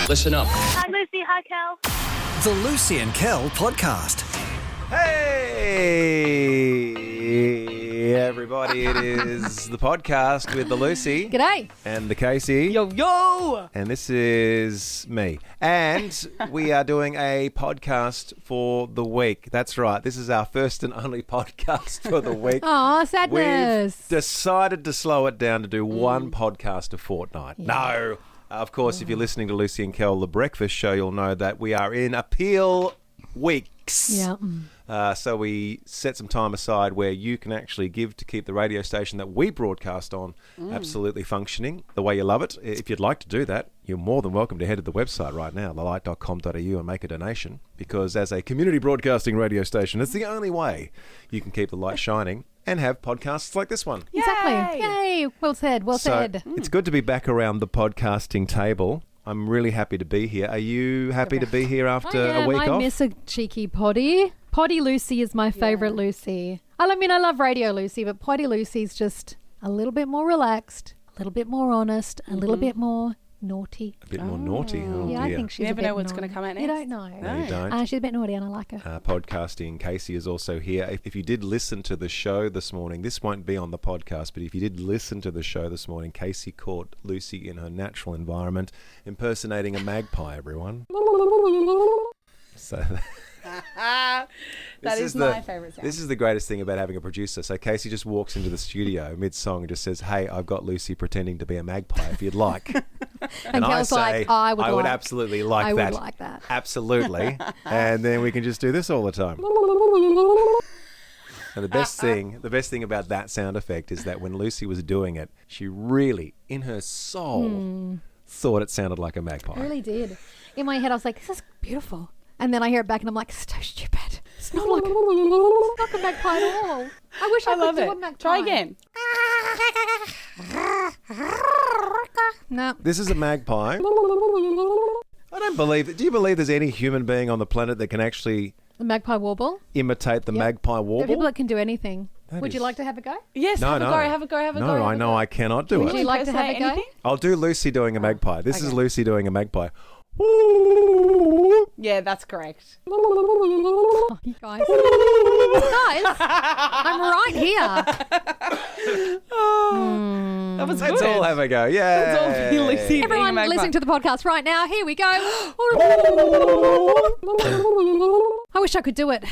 Listen up. Hi, Lucy. Hi, Kel. The Lucy and Kel Podcast. Hey, everybody. It is the podcast with the Lucy. G'day. And the Casey. Yo, yo. And this is me. And we are doing a podcast for the week. That's right. This is our first and only podcast for the week. Aw, sadness. We've decided to slow it down to do one podcast a fortnight. Yeah. No. Of course, if you're listening to Lucy and Kel, the breakfast show, you'll know that we are in appeal weeks. Yeah. So we set some time aside where you can actually give to keep the radio station that we broadcast on absolutely functioning the way you love it. If you'd like to do that, you're more than welcome to head to the website right now, thelight.com.au, and make a donation, because as a community broadcasting radio station, it's the only way you can keep the light shining and have podcasts like this one. Exactly. Yay. Well said. Well said. It's good to be back around the podcasting table. I'm really happy to be here. Are you happy to be here after a week off? I miss a cheeky potty. Potty Lucy is my favourite Lucy. I mean, I love Radio Lucy, but Potty Lucy's just a little bit more relaxed, a little bit more honest, a little bit more naughty. A bit more naughty. Oh, yeah, dear. I think she's You a never bit know what's naughty. going to come out next. You don't know. No, you don't. She's a bit naughty and I like her. Podcasting Casey is also here. If you did listen to the show this morning, this won't be on the podcast, but if you did listen to the show this morning, Casey caught Lucy in her natural environment impersonating a magpie, everyone. So That is my favourite sound. This is the greatest thing about having a producer. So Casey just walks into the studio mid-song and just says, "Hey, I've got Lucy pretending to be a magpie if you'd like." And Kel's like, I would absolutely like that. I would like that. Absolutely. And then we can just do this all the time. And the best thing about that sound effect is that when Lucy was doing it, she really, in her soul, thought it sounded like a magpie. I really did. In my head, I was like, this is beautiful. And then I hear it back and I'm like, so stupid. It's not like a magpie at all. I wish I could love do it. a magpie. Try again. No. This is a magpie. I don't believe it. Do you believe there's any human being on the planet that can actually The magpie warble. imitate the magpie There are warble? people that can do anything. That Would you is- like to have a go? Yes, No, have no. a go, have a go, have a go. No, have I a know go. I cannot do Would you it. like to have a go? Anything? I'll do Lucy doing a magpie. This is okay. Lucy doing a magpie. Yeah, that's correct. Oh, you guys. Guys, I'm right here. That was Let's good. all have a go. Yeah. Let's all be Lucy being a Everyone magpie. listening to the podcast right now, here we go. I wish I could do it.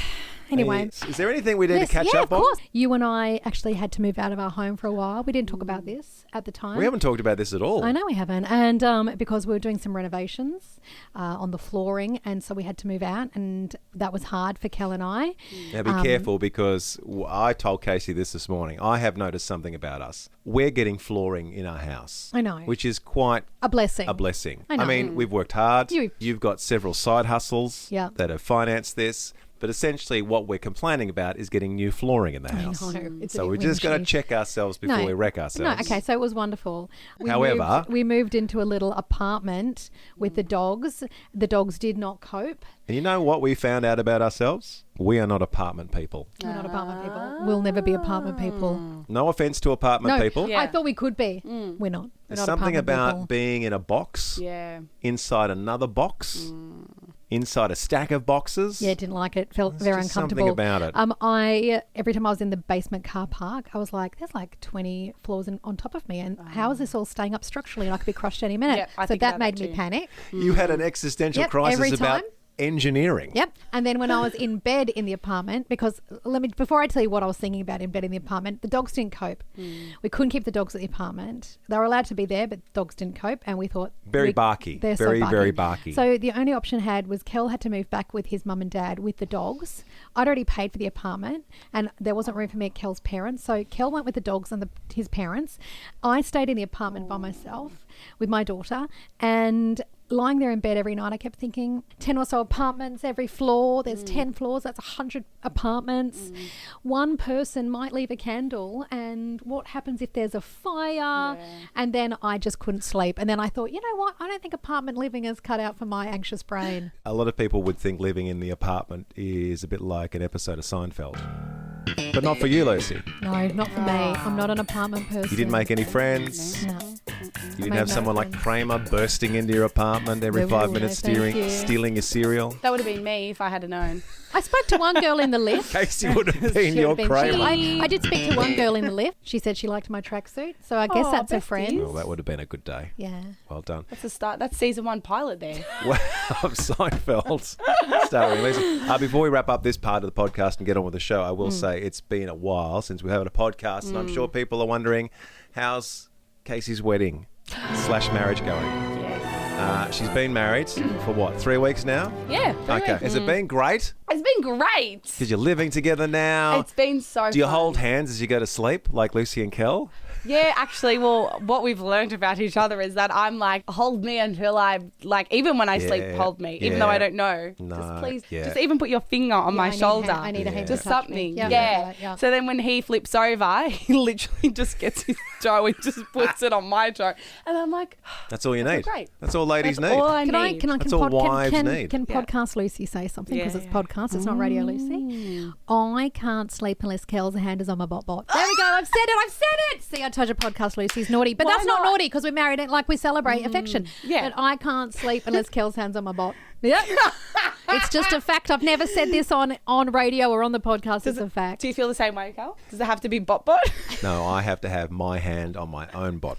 Anyway. Is there anything we need to catch yeah, up of on? course. You and I actually had to move out of our home for a while. We didn't talk about this at the time. We haven't talked about this at all. I know we haven't. And because we were doing some renovations on the flooring, and so we had to move out, and that was hard for Kel and I. Now be careful, because I told Casey this morning. I have noticed something about us. We're getting flooring in our house. I know. Which is quite A blessing. a blessing. I know. mean, we've worked hard. You- You've got several side hustles Yeah. that have financed this. But essentially what we're complaining about is getting new flooring in the house. I know. It's a So bit we just got to whingey. check ourselves before we wreck ourselves. No, okay, so it was wonderful. However- we moved into a little apartment with the dogs. The dogs did not cope. And you know what we found out about ourselves? We are not apartment people. We're not apartment people. We'll never be apartment people. No offense to apartment No, people. Yeah. I thought we could be. We're not. We're There's not something apartment about people. being in a box, Yeah. inside another box, inside a stack of boxes. Yeah, didn't like it. Felt There's very just uncomfortable. something about it. I every time I was in the basement car park, I was like, "There's like 20 floors on top of me, and how is this all staying up structurally? And I could be crushed any minute." Yep, I so think that about made that me too. panic. You had an existential Yep, crisis every about time. engineering. Yep. And then when I was in bed in the apartment, because before I tell you what I was thinking about in bed in the apartment, the dogs didn't cope. We couldn't keep the dogs at the apartment. They were allowed to be there, but dogs didn't cope. And we thought Very barky. They're Very, so barky. very barky. So the only option was Kel had to move back with his mum and dad with the dogs. I'd already paid for the apartment, and there wasn't room for me at Kel's parents. So Kel went with the dogs and his parents. I stayed in the apartment by myself with my daughter, and lying there in bed every night, I kept thinking 10 or so apartments every floor. There's 10 floors. That's 100 apartments. One person might leave a candle, and what happens if there's a fire? And then I just couldn't sleep. And then I thought, you know what? I don't think apartment living is cut out for my anxious brain. A lot of people would think living in the apartment is a bit like an episode of Seinfeld. But not for you, Lucy. No, not for me. I'm not an apartment person. You didn't make any friends. No. You didn't have someone like Kramer bursting into your apartment every 5 minutes, stealing your cereal. That would have been me if I had known. I spoke to one girl in the lift. Casey would have been your Kramer. I did speak to one girl in the lift. She said she liked my tracksuit, so I guess that's a friend. Well, that would have been a good day. Yeah. Well done. That's a start. That's season 1 pilot there. Wow, Seinfeld starring Lisa. Before we wrap up this part of the podcast and get on with the show, I will say it's been a while since we've had a podcast, and I'm sure people are wondering, how's Casey's wedding / marriage going? Yes. She's been married for what, 3 weeks now? Yeah. Okay. Has it been great? It's been great. Because you're living together now. It's been so Do you fun. hold hands as you go to sleep, like Lucy and Kel? Yeah, actually, well, what we've learned about each other is that I'm like, hold me until even when I sleep, hold me, even though I don't know. No, just please, just even put your finger on my shoulder. I need a hand just to touch something. me. Yeah. So then when he flips over, he literally just gets his toe and just puts it on my toe. And I'm like, that's all you need. great. That's all ladies That's need. all I need. That's all wives need. Can Podcast Lucy say something? Because it's podcast, it's not Radio Lucy. I can't sleep unless Kel's hand is on my bot. There we go. I've said it. See, I told you Podcast Lucy's naughty. But that's not naughty because we're married and like we celebrate affection. Yeah. But I can't sleep unless Kel's hand's on my bot. Yeah. It's just a fact. I've never said this on radio or on the podcast. It's a fact. Do you feel the same way, Cal? Does it have to be bot? No, I have to have my hand on my own bot.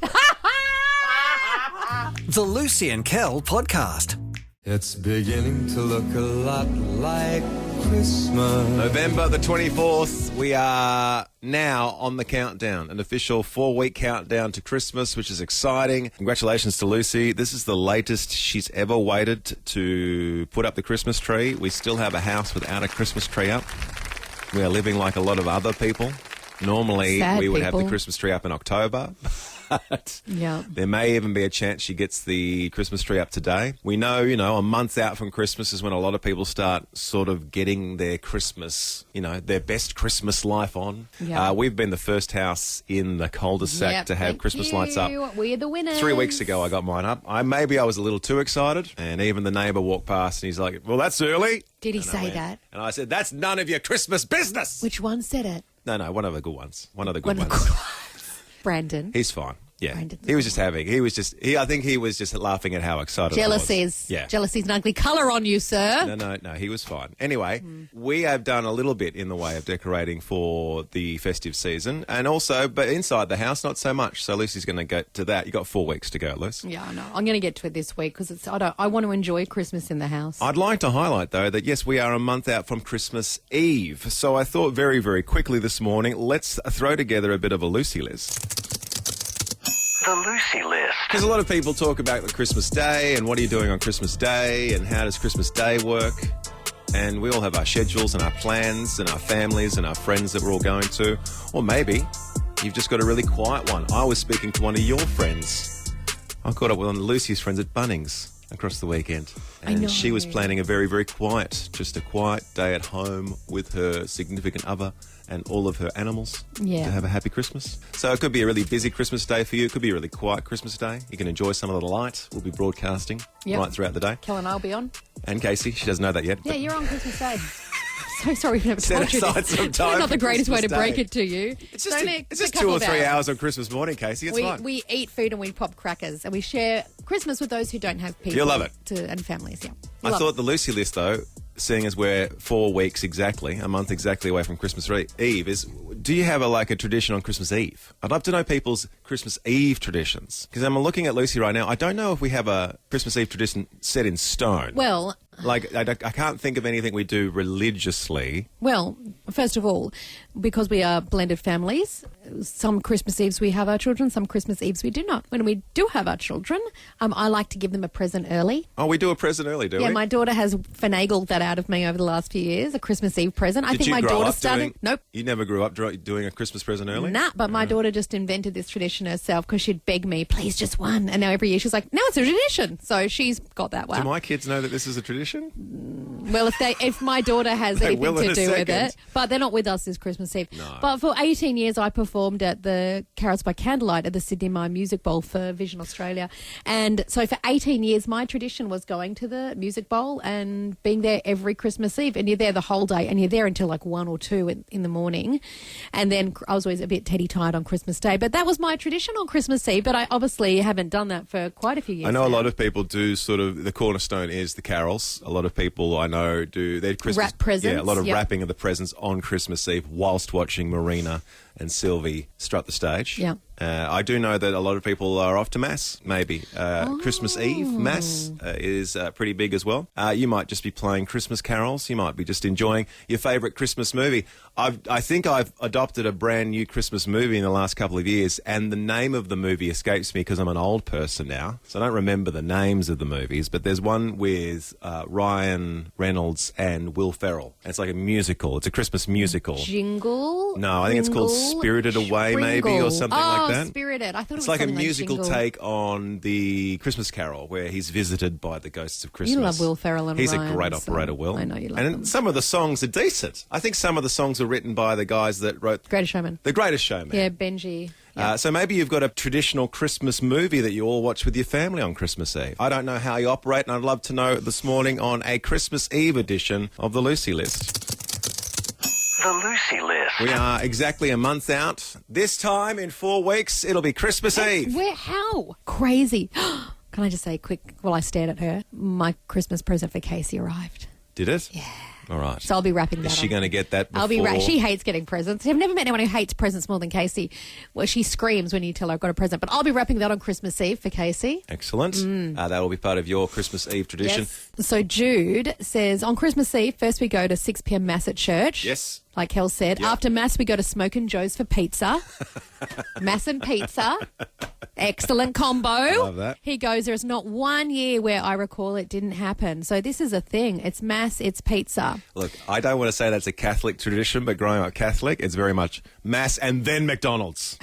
The Lucy and Kel Podcast. It's beginning to look a lot like Christmas. November the 24th, we are now on the countdown, an official 4-week countdown to Christmas, which is exciting. Congratulations to Lucy. This is the latest she's ever waited to put up the Christmas tree. We still have a house without a Christmas tree up. We are living like a lot of other people. Normally, we would have the Christmas tree up in October. But there may even be a chance she gets the Christmas tree up today. We know, a month out from Christmas is when a lot of people start sort of getting their Christmas, their best Christmas life on. Yeah. We've been the first house in the cul-de-sac to have Christmas lights up. We're the winners. 3 weeks ago, I got mine up. Maybe I was a little too excited, and even the neighbour walked past and he's like, well, that's early. Did he say that? And I said, that's none of your Christmas business. Which one said it? No, one of the good ones. One of the good ones. Brandon. He's fine. Yeah, I think he was just laughing at how excited I was. Jealousy's an ugly colour on you, sir. No, he was fine. Anyway, we have done a little bit in the way of decorating for the festive season, and also, but inside the house, not so much. So Lucy's going to go to that. You got 4 weeks to go, Luce. Yeah, I know. I'm going to get to it this week because I want to enjoy Christmas in the house. I'd like to highlight though that yes, we are a month out from Christmas Eve. So I thought very, very quickly this morning, let's throw together a bit of a Lucy list. The Lucy List. Because a lot of people talk about the Christmas Day and what are you doing on Christmas Day and how does Christmas Day work? And we all have our schedules and our plans and our families and our friends that we're all going to. Or maybe you've just got a really quiet one. I was speaking to one of your friends. I caught up with one of Lucy's friends at Bunnings across the weekend. And she was planning a very, very quiet day at home with her significant other and all of her animals to have a happy Christmas. So it could be a really busy Christmas day for you. It could be a really quiet Christmas day. You can enjoy some of the light. We'll be broadcasting right throughout the day. Kel and I'll be on. And Casey, she doesn't know that yet. Yeah, you're on Christmas Day. So sorry we never told you aside this. some time Not the greatest way to Christmas break Day. it to you. It's just 2 or 3 hours on Christmas morning, Casey. It's fine. We eat food and we pop crackers and we share Christmas with those who don't have people. You'll love it. And families, yeah. I thought the Lucy list, though, seeing as we're 4 weeks exactly, a month exactly away from Christmas Eve, is do you have a tradition on Christmas Eve? I'd love to know people's Christmas Eve traditions. Because I'm looking at Lucy right now. I don't know if we have a Christmas Eve tradition set in stone. Well, I can't think of anything we do religiously. Well, first of all, because we are blended families, some Christmas Eves we have our children, some Christmas Eves we do not. When we do have our children, I like to give them a present early. Oh, we do a present early, do we? Yeah, my daughter has finagled that out of me over the last few years, a Christmas Eve present. Did you grow up Nope. You never grew up doing a Christmas present early? Nah, but my daughter just invented this tradition herself because she'd beg me, please just one. And now every year she's like, now it's a tradition. So she's got that one. Do my kids know that this is a tradition? Well, if my daughter has They anything will in to a do with second. it, but they're not with us this Christmas Eve. No. But for 18 years, I performed at the Carols by Candlelight at the Sydney Mime Music Bowl for Vision Australia. And so for 18 years, my tradition was going to the Music Bowl and being there every Christmas Eve. And you're there the whole day, and you're there until like 1 or 2 in the morning. And then I was always a bit teddy-tired on Christmas Day. But that was my tradition on Christmas Eve. But I obviously haven't done that for quite a few years I know a now. lot of people do sort of, the cornerstone is the carols. A lot of people I know do their Christmas... Wrap presents, Yeah, a lot of yep. wrapping of the presents on Christmas Eve whilst watching Marina and Sylvie strut the stage. Yeah. I do know that a lot of people are off to Mass, maybe. Christmas Eve Mass is pretty big as well. You might just be playing Christmas carols. You might be just enjoying your favourite Christmas movie. I think I've adopted a brand new Christmas movie in the last couple of years, and the name of the movie escapes me because I'm an old person now, so I don't remember the names of the movies, but there's one with Ryan Reynolds and Will Ferrell. And it's like a musical. It's a Christmas musical. Jingle? No, I think it's called Jingle? Spirited Away, maybe, or something like that. Spirited. I thought It's it was like a something musical Jingle. take on the Christmas Carol, where he's visited by the ghosts of Christmas. You love Will Ferrell and He's Ryan, a great so operator, Will. I know you love and them. some of the songs are decent. I think some of the songs are written by the guys that wrote Greatest Showman. The Greatest Showman. Yeah, Benji. Yeah. So maybe you've got a traditional Christmas movie that you all watch with your family on Christmas Eve. I don't know how you operate, and I'd love to know this morning on a Christmas Eve edition of the Lucy List. The Lucy List. We are exactly a month out. This time in 4 weeks, it'll be Christmas Eve. How? Crazy. Can I just say quick, while I stared at her, my Christmas present for Casey arrived. Did it? Yeah. All right. So I'll be wrapping that Is she up. going to get that before? She hates getting presents. I've never met anyone who hates presents more than Casey. Well, she screams when you tell her I've got a present. But I'll be wrapping that on Christmas Eve for Casey. Excellent. That will be part of your Christmas Eve tradition. Yes. So Jude says, on Christmas Eve, first we go to 6 p.m. Mass at church. Yes. Like Kel said. Yep. After Mass, we go to Smokin' Joe's for pizza. Mass and pizza. Excellent combo. Love that. He goes, there's not one year where I recall it didn't happen. So this is a thing. It's Mass, it's pizza. Look, I don't want to say that's a Catholic tradition, but growing up Catholic, it's very much Mass and then McDonald's.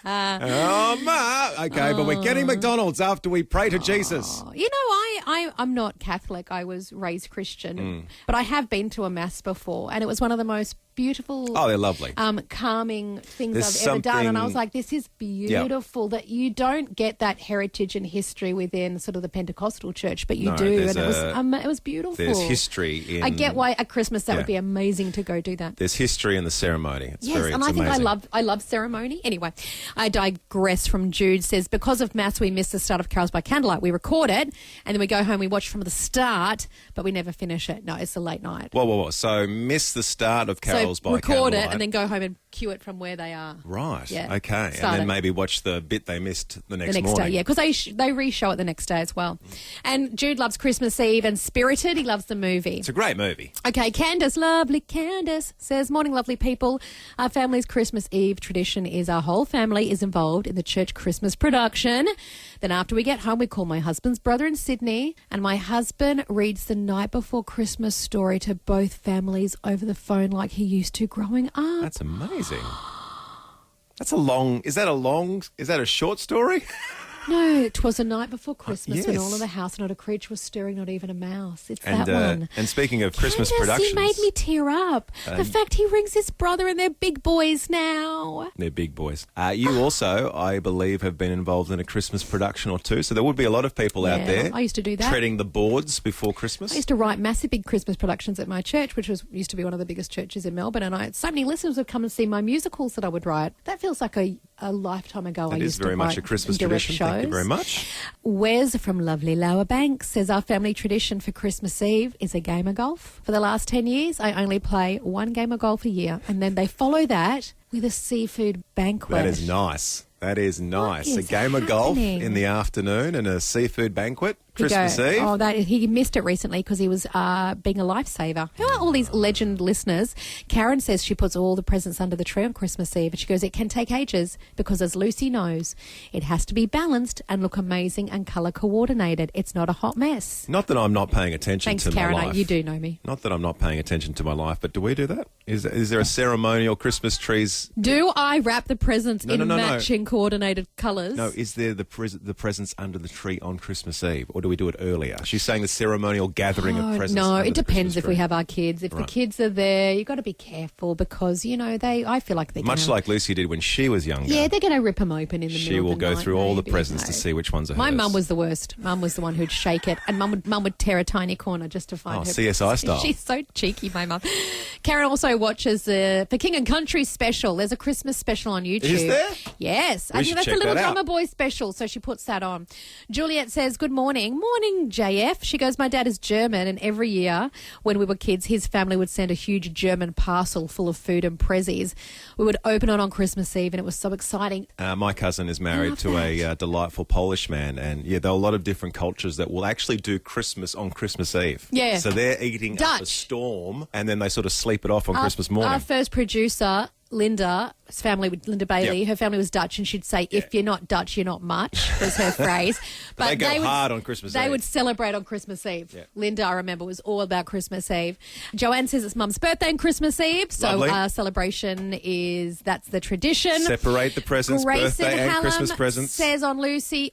Oh, Ma. Okay, but we're getting McDonald's after we pray to Jesus. You know, I'm not Catholic. I was raised Christian. But I have been to a Mass before, and it was one of the most beautiful, Oh, they're lovely. calming things There's I've ever done. And I something- was like, this is beautiful that you don't get that heritage and history within sort of the Pentecostal church, but you No, do. there's And it was beautiful. There's history in... I get why at Christmas that Yeah. would be amazing to go do that. There's history in the ceremony. It's Yes, very and it's I think amazing. I love ceremony. Anyway, I digress from Jude says, because of Mass, we miss the start of Carols by Candlelight. We record it, and then we go home, we watch from the start, but we never finish it. No, it's a late night. Whoa. So miss the start of Carols so by record Candlelight. it and then go home and cue it from where they are. Right. Yeah. Okay. Start And then it. maybe watch the bit they missed the next The next morning. day, yeah, because they re-show it the next day as well. And Jude loves Christmas Eve and Spirited. He loves the movie. It's a great movie. Okay, Candace, lovely Candace, says, morning, lovely people. Our family's Christmas Eve tradition is our whole family is involved in the church Christmas production. Then after we get home, we call my husband's brother in Sydney, and my husband reads the night before Christmas story to both families over the phone like he used to growing up. That's amazing. That's a long... Is that a short story? No, 'twas the night before Christmas when yes. all in the house not a creature was stirring, not even a mouse. It's And, that one. and speaking of Christmas Candace, productions... he made me tear up. The fact he rings his brother and they're big boys now. They're big boys. You also, I believe, have been involved in a Christmas production or two, so there would be a lot of people out Yeah, there... I used to do that. ...treading the boards before Christmas. I used to write massive big Christmas productions at my church, which used to be one of the biggest churches in Melbourne, and so many listeners would come and see my musicals that I would write. That feels like a lifetime ago. That I is used very to much write a Christmas and direct tradition. Thank you shows. very much. Wes from lovely Lower Banks says our family tradition for Christmas Eve is a game of golf. For the last 10 years, I only play one game of golf a year, and then they follow that with a seafood banquet. That is nice. That is nice. is A game of golf happening? in the afternoon and a seafood banquet. He Christmas go, Eve. Oh, he missed it recently because he was being a lifesaver. Who are all these legend listeners? Karen says she puts all the presents under the tree on Christmas Eve. And she goes, it can take ages because, as Lucy knows, it has to be balanced and look amazing and colour coordinated. It's not a hot mess. Not that I'm not paying attention Thanks, to Karen. my life. You do know me. Not that I'm not paying attention to my life, but do we do that? Is there a ceremonial Christmas trees? Do I wrap the presents No, in no. matching coordinated colours? No, is there the presents under the tree on Christmas Eve? Or or do we do it earlier? She's saying the ceremonial gathering of presents. No, under it the depends Christmas if we tree. have our kids. If the kids are there, you've got to be careful because, I feel like they're Much like Lucy did when she was younger. Yeah, they're going to rip them open in the She middle will of the go night, through all the maybe, presents to so. see which ones are hers. My mum was the worst. Mum was the one who'd shake it, and mum would tear a tiny corner just to find her. CSI style. She's so cheeky, my mum. Karen also watches the King and Country special. There's a Christmas special on YouTube. Is there? Yes. I think should that's a check little that out. drummer boy special, so she puts that on. Juliet says, good morning. Morning, JF. She goes, my dad is German, and every year when we were kids, his family would send a huge German parcel full of food and prezzies. We would open it on Christmas Eve, and it was so exciting. My cousin is married Love to a that. delightful Polish man, and there are a lot of different cultures that will actually do Christmas on Christmas Eve. Yeah. So they're eating up a Dutch. storm, and then they sort of sleep it off on Christmas morning. Our first producer, Linda's family, Linda Bailey, Yep. her family was Dutch, and she'd say, if you're not Dutch, you're not much, was her phrase. But they go would, hard on Christmas They Eve. would celebrate on Christmas Eve. Yep. Linda, I remember, was all about Christmas Eve. Joanne says it's Mum's birthday on Christmas Eve, so Lovely. our celebration that's the tradition. Separate the presents, Grace in birthday and Hallam Christmas presents. says on Lucy.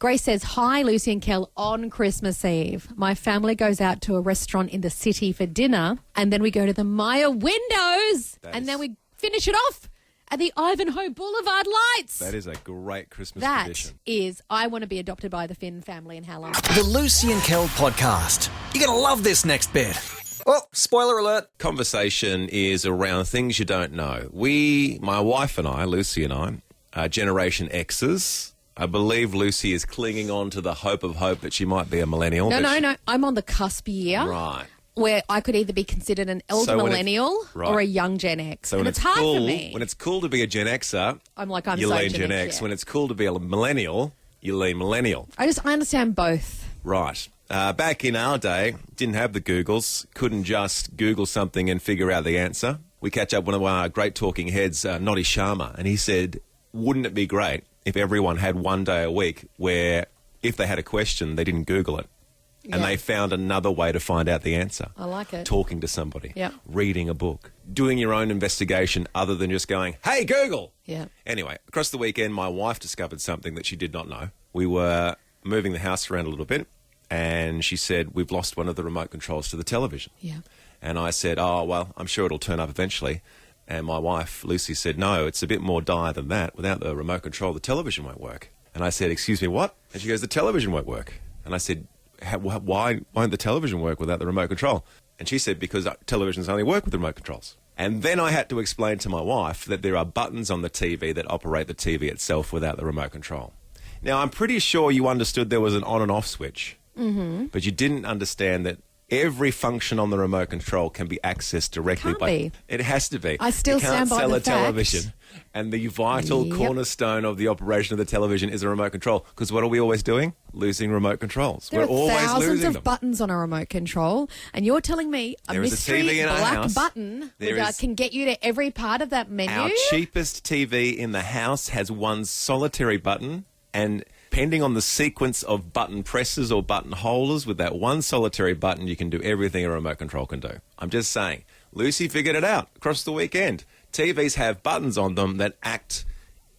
Grace says, hi, Lucy and Kel, on Christmas Eve. My family goes out to a restaurant in the city for dinner, and then we go to the Maya windows, and then we finish it off at the Ivanhoe Boulevard lights. That is a great Christmas That tradition. is, I want to be adopted by the Finn family in Hallam. The Lucy and Kel podcast. You're going to love this next bit. Oh, spoiler alert. Conversation is around things you don't know. My wife and I, Lucy and I, are Generation X's. I believe Lucy is clinging on to the hope that she might be a millennial. No. I'm on the cusp year. Right. Where I could either be considered an elder So when millennial right. or a young Gen X. So when and it's hard cool, for me. when it's cool to be a Gen Xer, I'm like, I'm you so lean Gen Gen X, X. yeah. When it's cool to be a millennial, you lean millennial. I understand both. Right. Back in our day, didn't have the Googles, couldn't just Google something and figure out the answer. We catch up with one of our great talking heads, Noddy Sharma, and he said, wouldn't it be great if everyone had one day a week where if they had a question, they didn't Google it? And Yeah. they found another way to find out the answer. I like it. Talking to somebody. Yep. Reading a book. Doing your own investigation other than just going, hey, Google. Yeah. Anyway, across the weekend, my wife discovered something that she did not know. We were moving the house around a little bit, and she said, we've lost one of the remote controls to the television. Yeah. And I said, oh, well, I'm sure it'll turn up eventually. And my wife, Lucy, said, no, it's a bit more dire than that. Without the remote control, the television won't work. And I said, excuse me, what? And she goes, the television won't work. And I said, why won't the television work without the remote control? And she said, because televisions only work with remote controls. And then I had to explain to my wife that there are buttons on the TV that operate the TV itself without the remote control. Now, I'm pretty sure you understood there was an on and off switch, but you didn't understand that every function on the remote control can be accessed directly Can't by... be. It has to be. I still you can't stand by sell the a television. And the vital Yep. cornerstone of the operation of the television is a remote control. Because what are we always doing? Losing remote controls. There We're are always thousands losing of them. buttons on a remote control, and you're telling me a There is a mystery TV in our black house. button There that is- can get you to every part of that menu? Our cheapest TV in the house has one solitary button, and depending on the sequence of button presses or button holders, with that one solitary button, you can do everything a remote control can do. I'm just saying. Lucy figured it out across the weekend. TVs have buttons on them that act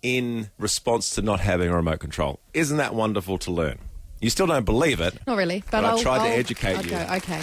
in response to not having a remote control. Isn't that wonderful to learn? You still don't believe it. Not really, but I tried to educate you. Okay.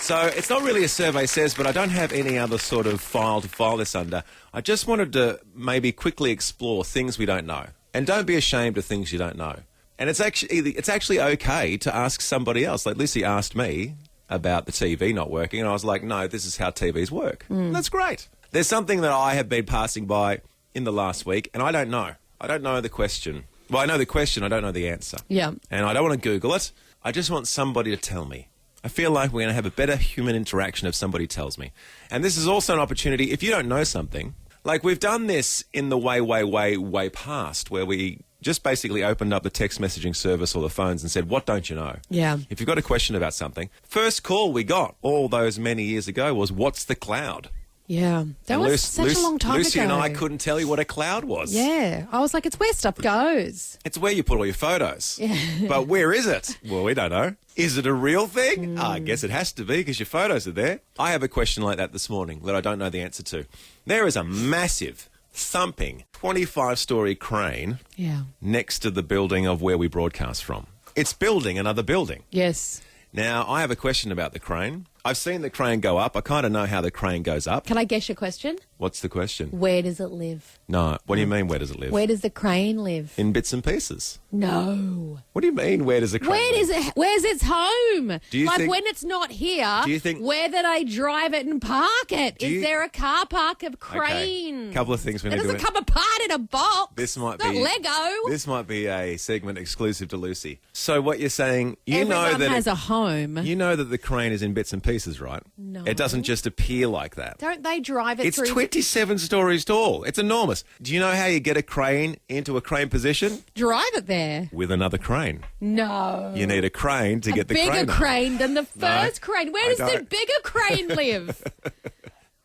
So it's not really a survey says, but I don't have any other sort of file to file this under. I just wanted to maybe quickly explore things we don't know. And don't be ashamed of things you don't know. And it's actually okay to ask somebody else. Like Lucy asked me about the TV not working, and I was like, no, this is how TVs work. And that's great. There's something that I have been passing by in the last week, and I don't know. I don't know the question. Well, I know the question, I don't know the answer. Yeah. And I don't want to Google it. I just want somebody to tell me. I feel like we're going to have a better human interaction if somebody tells me. And this is also an opportunity, if you don't know something, like we've done this in the way past, where we just basically opened up the text messaging service or the phones and said, what don't you know? Yeah. If you've got a question about something, first call we got all those many years ago was, what's the cloud? Yeah. That And was such a long time Lucy ago. and I couldn't tell you what a cloud was. Yeah. I was like, it's where stuff goes. It's where you put all your photos. Yeah. But where is it? Well, we don't know. Is it a real thing? I guess it has to be because your photos are there. I have a question like that this morning that I don't know the answer to. There is a massive, thumping, 25-storey crane Yeah. next to the building of where we broadcast from. It's building another building. Yes. Now, I have a question about the crane. I've seen the crane go up. I kind of know how the crane goes up. Can I guess your question? What's the question? Where does it live? No. What do you mean, where does it live? Where does the crane live? In bits and pieces. No. What do you mean, where does the crane Where live? does it? Where's its home? Do you like think- when it's not here? Do you think- Where do they drive it and park it? Do Is you- there a car park of Okay. cranes? Couple of things we It need to doesn't do. come apart in a box. This might It's not be Lego. This might be a segment exclusive to Lucy. So what you're saying, you Everyone know that has a home. you know that the crane is in bits and pieces, right? No. It doesn't just appear like that. Don't they drive it It's through? 27 stories tall. It's enormous. Do you know how you get a crane into a crane position? Drive it there. With another crane. No. You need a crane to get the bigger crane up. crane than the first crane. Where I does the don't. bigger crane live?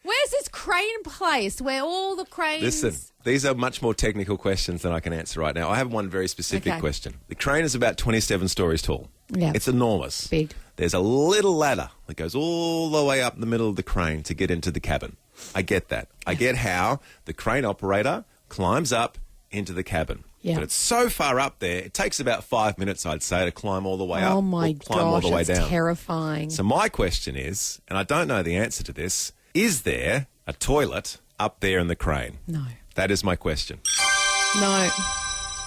Where's this crane place where all the cranes... Listen, these are much more technical questions than I can answer right now. I have one very specific Okay. question. The crane is about 27 stories tall. Yeah. It's enormous. Big. There's a little ladder that goes all the way up the middle of the crane to get into the cabin. I get that. I get how the crane operator climbs up into the cabin. Yeah. But it's so far up there, it takes about 5 minutes, I'd say, to climb all the way up. Oh my or climb all gosh, the way that's down. terrifying. So my question is, and I don't know the answer to this, is there a toilet up there in the crane? No. That is my question. No.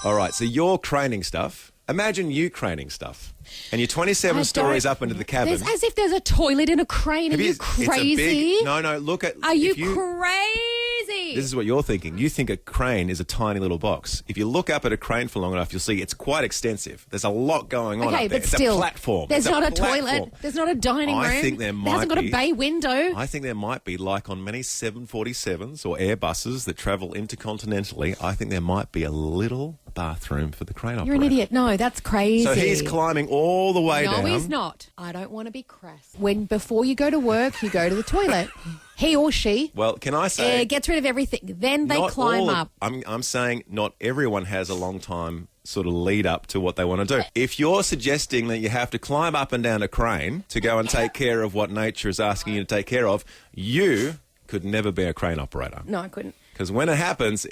All right, so you're craning stuff. Imagine you craning stuff. And you're 27 I stories don't- up into the cabin. There's as if there's a toilet in a crane. Are you It's a crazy? big- no, look at... Are you if crazy? This is what you're thinking. You think a crane is a tiny little box. If you look up at a crane for long enough, you'll see it's quite extensive. There's a lot going on Okay, up there. but It's still, a platform. there's It's not a platform. toilet. There's not a dining room. I think there might It hasn't got be. a bay window. I think there might be, like on many 747s or Airbuses that travel intercontinentally, I think there might be a little bathroom for the crane operator. You're an idiot. No, that's crazy. So he's climbing all the way down. No, he's not. I don't want to be crass. Before you go to work, you go to the toilet. He or she Well, can I say... gets rid of everything. Then they not climb all of- up. I'm saying not everyone has a long time sort of lead up to what they want to do. If you're suggesting that you have to climb up and down a crane to go and take care of what nature is asking you to take care of, you could never be a crane operator. No, I couldn't. Because when it happens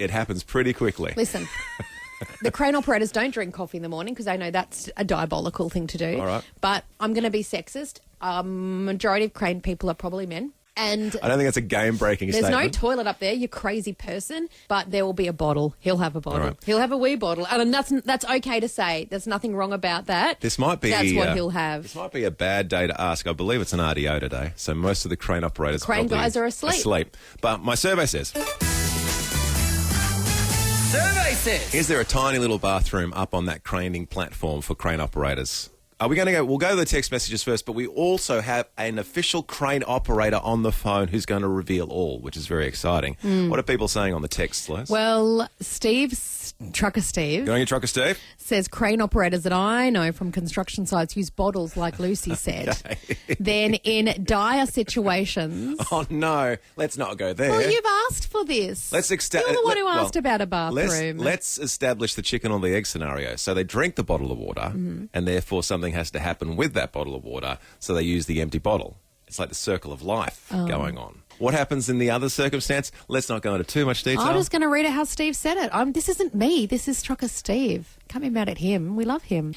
pretty quickly. Listen, the crane operators don't drink coffee in the morning because they know that's a diabolical thing to do. All right. But I'm going to be sexist. Majority of crane people are probably men. And I don't think that's a game-breaking there's statement. no toilet up there, you crazy person, but there will be a bottle. He'll have a bottle. All right. He'll have a wee bottle. And that's okay to say. There's nothing wrong about that. This might be... That's what he'll have. This might be a bad day to ask. I believe it's an RDO today, so most of the crane operators Crane probably guys are asleep. But my survey says... Survey says. Is there a tiny little bathroom up on that craning platform for crane operators? Are we going to go? We'll go to the text messages first, but we also have an official crane operator on the phone who's going to reveal all, which is very exciting. What are people saying on the text, Les? Well, Trucker Steve, Go on your trucker, Steve. says crane operators that I know from construction sites use bottles like Lucy said. Then in dire situations... Oh, no. Let's not go there. Well, you've asked for this. Let's You're the one who asked about a bathroom. Let's establish the chicken or the egg scenario. So they drink the bottle of water, and therefore something has to happen with that bottle of water, so they use the empty bottle. It's like the circle of life going on. What happens in the other circumstance? Let's not go into too much detail. I'm just going to read it how Steve said it. This isn't me. This is Trucker Steve. Can't be mad at him. We love him.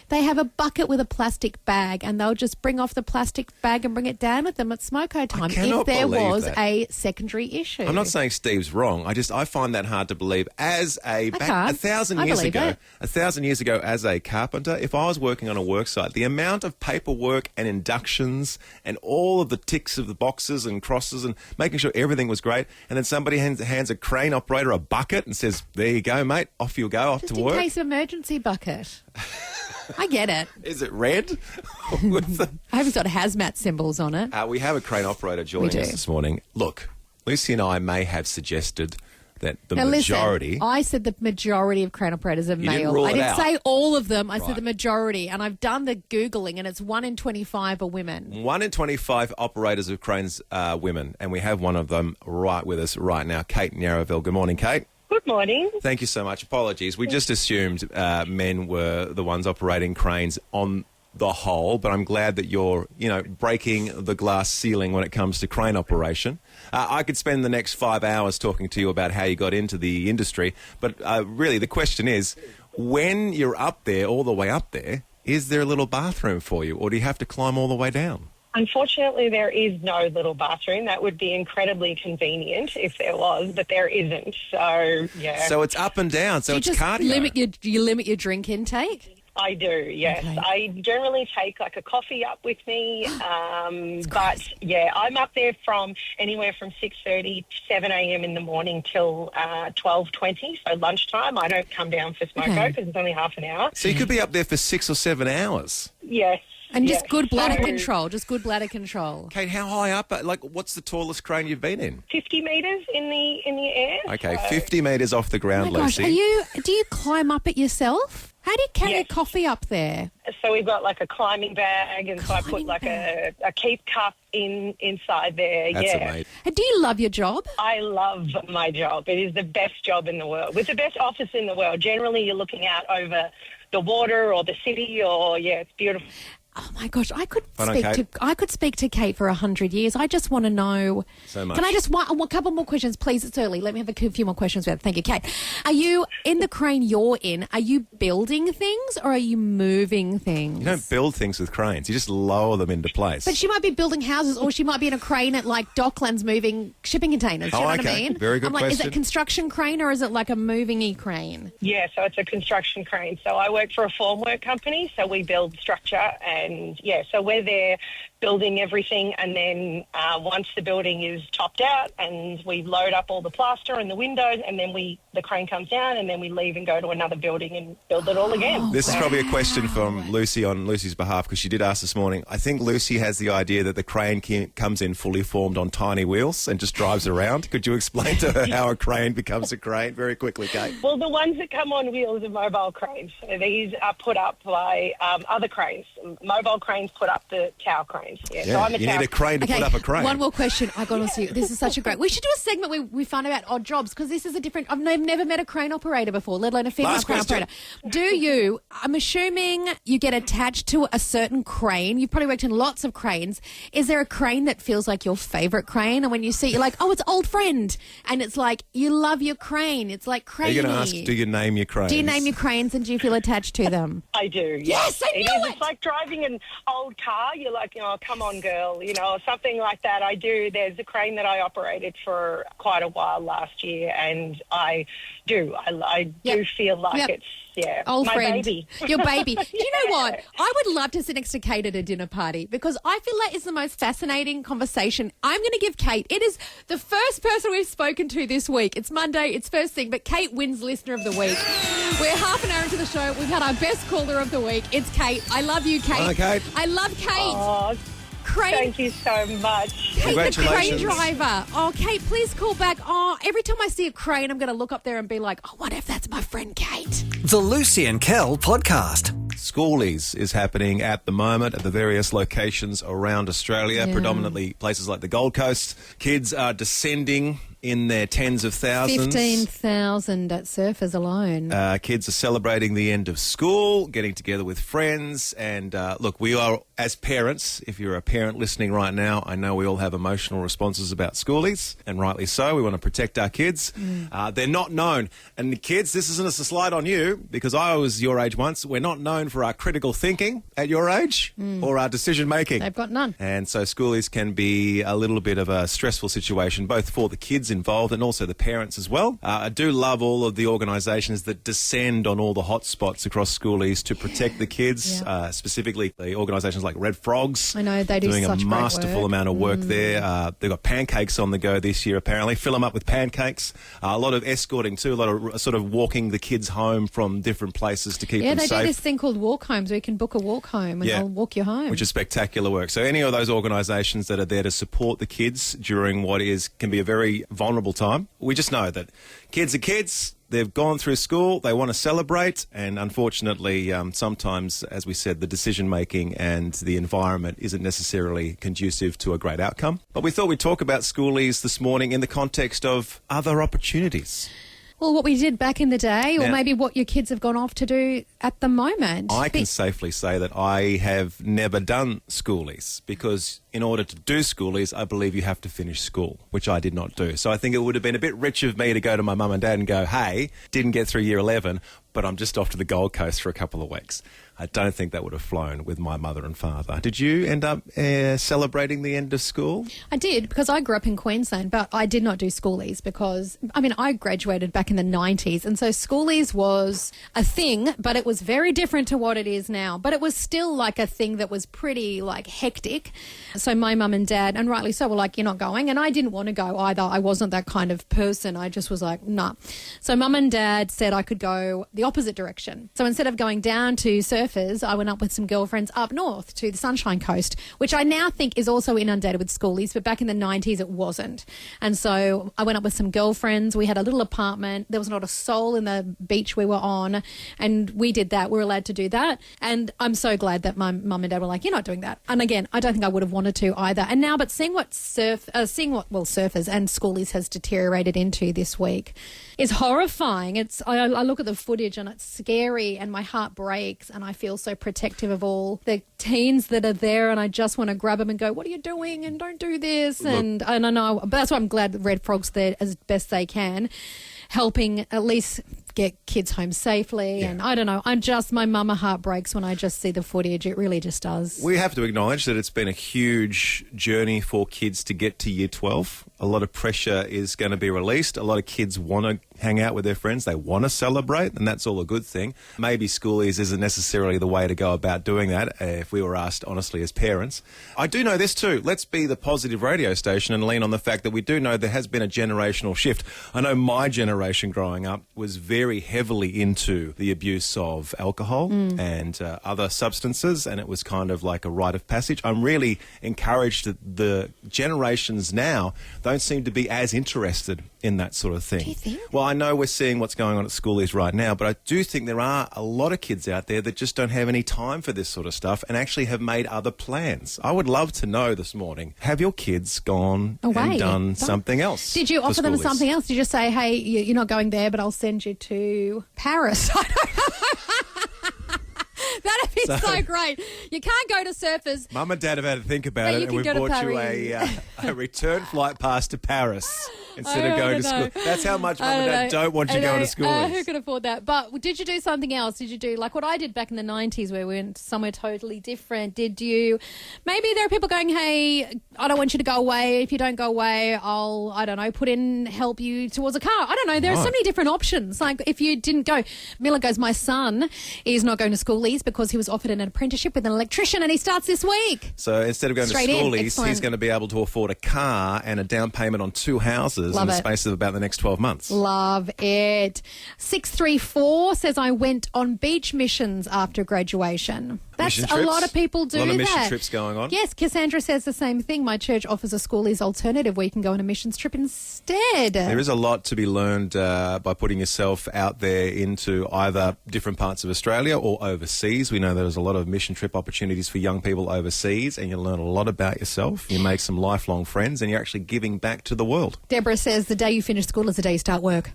They have a bucket with a plastic bag and they'll just bring off the plastic bag and bring it down with them at smoko time cannot if there believe was that. a secondary issue. I'm not saying Steve's wrong. I find that hard to believe. As a can't. 1,000 I years believe ago, it. 1,000 years ago, as a carpenter, if I was working on a work site, the amount of paperwork and inductions and all of the ticks of the boxes and crosses and making sure everything was great, and then somebody hands a crane operator a bucket and says, "There you go, mate. Off you go, off Just to in work." case of emergency bucket. I get it. Is it red? With the- I hope it's got hazmat symbols on it. we have a crane operator joining We us do. this morning. Look, Lucy and I may have suggested that the Now majority... listen, I said the majority of crane operators are You didn't male. rule I it didn't out. say all of them. I Right. said the majority. And I've done the Googling and it's 1 in 25 are women. 1 in 25 operators of cranes are women, and we have one of them right with us right now, Kate in Yarraville. Good morning, Kate. Good morning. Thank you so much. Apologies. We just assumed men were the ones operating cranes on the whole, but I'm glad that you're, breaking the glass ceiling when it comes to crane operation. I could spend the next 5 hours talking to you about how you got into the industry, but really the question is, when you're up there, all the way up there, Is there a little bathroom for you, or do you have to climb all the way down? Unfortunately, there is no little bathroom. That would be incredibly convenient if there was, but there isn't. So, yeah. So it's up and down, so Do you it's just cardio. limit your drink intake? I do, yes. Okay. I generally take like a coffee up with me, but yeah, I'm up there from anywhere from 6:30 to 7 a.m. in the morning till 12:20, so lunchtime. I don't come down for smoko because it's only half an hour. So you could be up there for 6 or 7 hours. Yes. And just yes. good bladder So, control. Just good bladder control. Kate, how high up? Like, what's the tallest crane you've been in? 50 metres in the air. Okay, So- 50 metres off the Oh ground, my gosh, Lucy. do you climb up it yourself? How do you carry Yes. a coffee up there? So we've got like a climbing bag, and so I put Climbing like bag. a keep cup inside there. That's yeah. amazing. And do you love your job? I love my job. It is the best job in the world. With the best office in the world. Generally, you're looking out over the water or the city, or it's beautiful. Oh my gosh, I could Why not, Kate? speak to Kate for 100 years. I just want to know. So much. Can I just a couple more questions, please? It's early. Let me have a few more questions. Thank you, Kate. Are you in the crane you're in? Are you building things or are you moving things? You don't build things with cranes. You just lower them into place. But she might be building houses, or she might be in a crane at like Docklands moving shipping containers. Do you know what I okay. mean? Very good I'm like, is question. it a construction crane or is it like a moving-y crane? Yeah, so it's a construction crane. So I work for a formwork company, so we build structure, and yeah, so we're there building everything, and then once the building is topped out and we load up all the plaster and the windows, and then the crane comes down, and then we leave and go to another building and build it all again. This is probably a question from Lucy on Lucy's behalf, because she did ask this morning. I think Lucy has the idea that the crane comes in fully formed on tiny wheels and just drives around. Could you explain to her how a crane becomes a crane very quickly, Kate? Well, the ones that come on wheels are mobile cranes. So these are put up by other cranes. Mobile cranes put up the tower cranes. Yeah, so I'm a you tower need a crane to put up a crane. One more question. I got to see. This is such a great. We should do a segment where we find out odd jobs, because this is a different. I've never met a crane operator before, let alone a female Last crane question. operator. Do you? I'm assuming you get attached to a certain crane. You've probably worked in lots of cranes. Is there a crane that feels like your favourite crane, and when you see it, you're like, oh, it's old friend, and it's like you love your crane. It's like Are craney. you going to ask, do you name your cranes? Do you name your cranes, and do you feel attached to them? I do. Yes, I It knew is. it. It's like driving an old car. You're like, come on, girl, or something like that. I do. There's a crane that I operated for quite a while last year, and I do. I do Yep. feel like Yep. it's, Old my friend. baby. Your baby. Do you know what? Yeah. I would love to sit next to Kate at a dinner party, because I feel like it's the most fascinating conversation. I'm going to give Kate, it is the first person we've spoken to this week. It's Monday, it's first thing, but Kate wins Listener of the Week. We're half an hour into the show. We've had our best caller of the week. It's Kate. I love you, Kate. Hi, Kate. I love Kate. Oh, Crane. thank you so much. Kate, the crane Congratulations. driver. Oh, Kate, please call back. Oh, every time I see a crane, I'm going to look up there and be like, oh, what if that's my friend Kate? The Lucy and Kel podcast. Schoolies is happening at the moment at the various locations around Australia, predominantly places like the Gold Coast. Kids are descending in their tens of thousands. 15,000 at Surfers alone. Kids are celebrating the end of school, getting together with friends. And look, we are, as parents, if you're a parent listening right now, I know we all have emotional responses about schoolies, and rightly so. We want to protect our kids. They're not known. And the kids, this isn't a slight on you, because I was your age once. We're not known for our critical thinking at your age or our decision making. They've got none. And so schoolies can be a little bit of a stressful situation, both for the kids involved and also the parents as well. I do love all of the organisations that descend on all the hot spots across schoolies to protect the kids, specifically the organisations like Red Frogs. I know, they do doing such a great masterful work. amount of work there. They've got pancakes on the go this year, apparently. Fill them up with pancakes. A lot of escorting too, a lot of sort of walking the kids home from different places to keep Yeah, them they safe. do this thing called walk homes, where you can book a walk home and they'll walk you home. Which is spectacular work. So any of those organisations that are there to support the kids during what can be a very vulnerable time, we just know that kids are kids. They've gone through school, they want to celebrate, and unfortunately, sometimes, as we said, the decision-making and the environment isn't necessarily conducive to a great outcome. But we thought we'd talk about schoolies this morning in the context of other opportunities. Well, what we did back in the day, or Now- maybe what your kids have gone off to do at the moment. I can safely say that I have never done schoolies, because in order to do schoolies, I believe you have to finish school, which I did not do. So I think it would have been a bit rich of me to go to my mum and dad and go, hey, didn't get through year 11, but I'm just off to the Gold Coast for a couple of weeks. I don't think that would have flown with my mother and father. Did you end up celebrating the end of school? I did, because I grew up in Queensland, but I did not do schoolies because, I graduated back in the 90s, and so schoolies was a thing, but it was very different to what it is now. But it was still like a thing that was pretty, hectic. So my mum and dad, and rightly so, were like, you're not going, and I didn't want to go either. I wasn't that kind of person. I just was like, nah. So mum and dad said I could go the opposite direction. So instead of going down to surfers, I went up with some girlfriends up north to the Sunshine Coast, which I now think is also inundated with schoolies, but back in the 90s it wasn't. And so I went up with some girlfriends. We had a little apartment. There was not a soul in the beach we were on, and we did that. We were allowed to do that. And I'm so glad that my mum and dad were like, you're not doing that. And again, I don't think I would have wanted to either. And now, but seeing what surfers and schoolies has deteriorated into this week is horrifying. I look at the footage and it's scary, and my heart breaks, and I feel so protective of all the teens that are there, and I just want to grab them and go, what are you doing? And don't do this. And I know, but that's why I'm glad Red Frog's there as best they can, helping at least get kids home safely. Yeah. And I don't know, my mama heart breaks when I just see the footage. It really just does. We have to acknowledge that it's been a huge journey for kids to get to year 12. A lot of pressure is going to be released. A lot of kids want to hang out with their friends. They want to celebrate, and that's all a good thing. Maybe schoolies isn't necessarily the way to go about doing that, if we were asked honestly as parents. I do know this too. Let's be the positive radio station and lean on the fact that we do know there has been a generational shift. I know my generation growing up was very heavily into the abuse of alcohol and other substances, and it was kind of like a rite of passage. I'm really encouraged that the generations now don't seem to be as interested in that sort of thing. Do you think? Well, I know we're seeing what's going on at schoolies right now, but I do think there are a lot of kids out there that just don't have any time for this sort of stuff and actually have made other plans. I would love to know this morning, have your kids gone and done something else? Did you offer them something else? Did you say, hey, you're not going there, but I'll send you to Paris? I don't know. That'd be so great. You can't go to surfers. Mum and Dad have had to think about it, and we've bought you a return flight pass to Paris instead of going to school. That's how much Mum and Dad don't want you going to school. Who can afford that? But did you do something else? Did you do like what I did back in the 90s where we went somewhere totally different? Did you... Maybe there are people going, hey, I don't want you to go away. If you don't go away, I'll, I don't know, help you towards a car. I don't know. There are so many different options. Like if you didn't go... Miller goes, my son is not going to schoolies because he was offered an apprenticeship with an electrician and he starts this week. So instead of going to schoolies, he's going to be able to afford a car and a down payment on 2 houses in the space of about the next 12 months. Love it. 634 says, I went on beach missions after graduation. That's a lot of people do that. A lot of mission trips going on. Yes, Cassandra says the same thing. My church offers a schoolies alternative where you can go on a missions trip instead. There is a lot to be learned by putting yourself out there into either different parts of Australia or overseas. We know there's a lot of mission trip opportunities for young people overseas, and you learn a lot about yourself. You make some lifelong friends, and you're actually giving back to the world. Deborah says the day you finish school is the day you start work.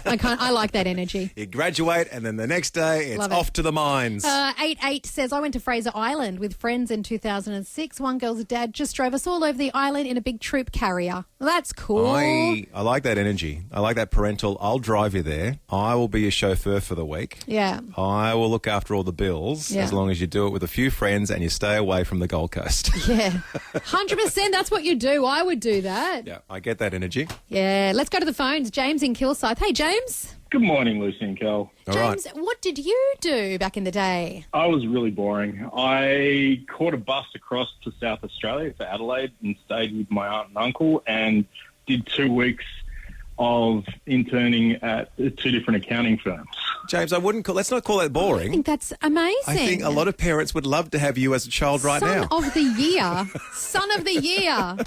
I like that energy. You graduate and then the next day it's off to the mines. 88 says, I went to Fraser Island with friends in 2006. One girl's dad just drove us all over the island in a big troop carrier. Well, that's cool. I like that energy. I like that parental, I'll drive you there. I will be your chauffeur for the week. Yeah. I will look after all the bills as long as you do it with a few friends and you stay away from the Gold Coast. Yeah. 100% that's what you do. I would do that. Yeah, I get that energy. Yeah. Let's go to the phones. James in Kilsyth. Hey, James. Good morning, Lucy and Kel. James, what did you do back in the day? I was really boring. I caught a bus across to South Australia for Adelaide and stayed with my aunt and uncle and did 2 weeks of interning at 2 different accounting firms. James, let's not call that boring. I think that's amazing. I think a lot of parents would love to have you as a child now. Son of the year. Son of the year.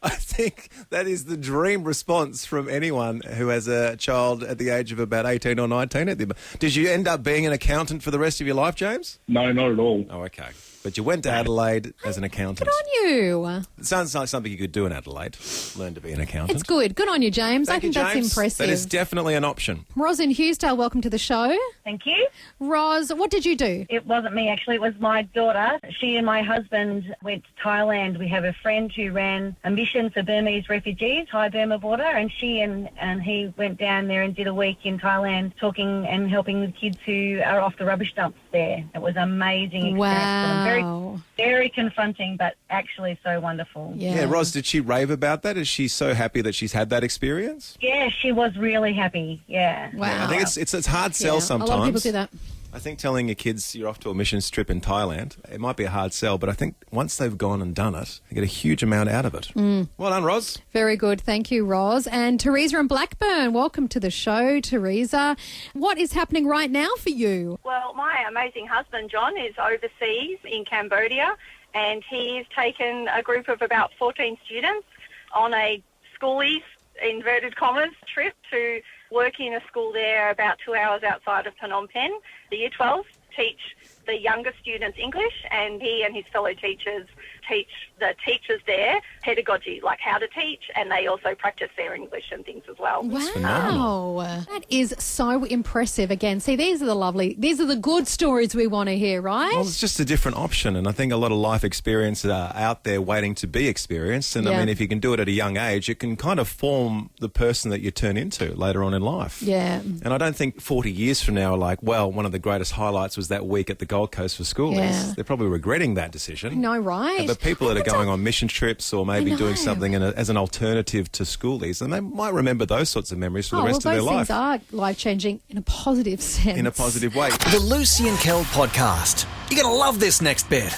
I think that is the dream response from anyone who has a child at the age of about 18 or 19. Did you end up being an accountant for the rest of your life, James? No, not at all. Oh, okay. But you went to Adelaide as an accountant. Good on you. It sounds like something you could do in Adelaide. Learn to be an accountant. It's good. Good on you, James. Thank I think you, that's James. impressive. That is definitely an option. Ros in Hughesdale, welcome to the show. Thank you. Ros, what did you do? It wasn't me, actually. It was my daughter. She and my husband went to Thailand. We have a friend who ran a mission for Burmese refugees, Thai Burma border, and she and he went down there and did a week in Thailand talking and helping the kids who are off the rubbish dumps there. It was an amazing experience. Wow. Very confronting, but actually so wonderful. Yeah, Ros, did she rave about that? Is she so happy that she's had that experience? Yeah, she was really happy. Yeah. Wow. I think it's hard sell sometimes. A lot of people do that. I think telling your kids you're off to a missions trip in Thailand, it might be a hard sell, but I think once they've gone and done it, they get a huge amount out of it. Well done, Ros. Very good. Thank you, Ros. And Teresa in Blackburn, welcome to the show, Teresa. What is happening right now for you? Well, my amazing husband, John, is overseas in Cambodia, and he's taken a group of about 14 students on a schoolies, inverted commas, trip to work in a school there about 2 hours outside of Phnom Penh. The Year 12s teach the younger students English, and he and his fellow teachers teach the teachers there pedagogy, like how to teach, and they also practice their English and things as well. Wow. That is so impressive. Again, see, these are the good stories we want to hear, right? Well, it's just a different option, and I think a lot of life experiences are out there waiting to be experienced, and I mean, if you can do it at a young age, it can kind of form the person that you turn into later on in life. Yeah. And I don't think 40 years from now are like, well, one of the greatest highlights was that week at the Gold Coast for schoolies. Yeah. They're probably regretting that decision. No, right. But people that are going on mission trips or maybe doing something as an alternative to schoolies, and they might remember those sorts of memories for the rest of their life. Those things are life-changing in a positive sense. In a positive way. The Lucy and Kel podcast. You're going to love this next bit.